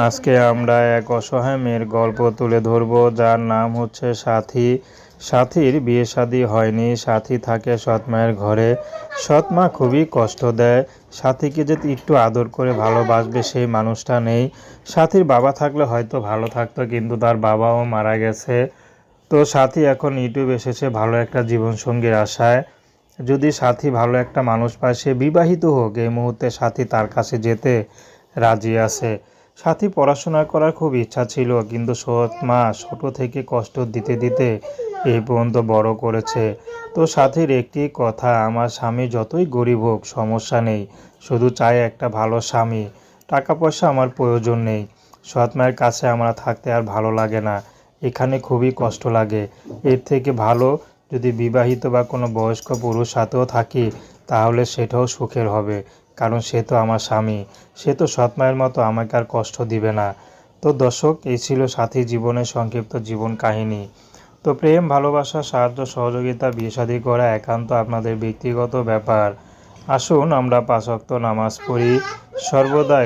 আজকে আমরা এক অসহায় মেয়ের গল্প তুলে ধরব, যার নাম হচ্ছে সাথী। সাথীর বিয়ে শাদী হয়নি। সাথী থাকে সৎমায়ের ঘরে। সৎমা খুবই কষ্ট দেয়। সাথীকে যে একটু আদর করে ভালোবাসবে সেই মানুষটা নেই। সাথীর বাবা থাকলে হয়তো ভালো থাকতো, কিন্তু তার বাবাও মারা গেছে। তো সাথী এখন ইউটিউব এসেছে ভালো একটা জীবনসঙ্গীর আশায়। যদি সাথী ভালো একটা মানুষ পায়, সে বিবাহিত হোক, এই মুহূর্তে সাথী তার কাছে যেতে রাজি আছে। সাথী পড়াশোনা করার খুব ইচ্ছা ছিল, কিন্তু সৎ মা ছোট থেকে কষ্ট দিতে দিতে এই পর্যন্ত বড় করেছে। তো সাথীর একটি কথা, আমার স্বামী যতই গরিব হোক সমস্যা নেই, শুধু চাই একটা ভালো স্বামী। টাকা পয়সা আমার প্রয়োজন নেই। সৎ মায়ের কাছে আমার থাকতে আর ভালো লাগে না, এখানে খুবই কষ্ট লাগে। এর থেকে ভালো যদি বিবাহিত বা কোনো বয়স্ক পুরুষ সাথেও থাকি, তাহলে সেটাও সুখের হবে, কারণ সে তো আমার স্বামী। সে তো সৎ মায়ের মতো আমাকে আর কষ্ট দিবে না। তো দর্শক, এই ছিল সাথী জীবনের সংক্ষিপ্ত জীবন কাহিনী। তো প্রেম, ভালোবাসা, সাহায্য, সহযোগিতা, বিয়ে শাদী করা একান্ত আপনাদের ব্যক্তিগত ব্যাপার। আসুন আমরা 5 ওয়াক্ত নামাজ পড়ি সর্বদাই।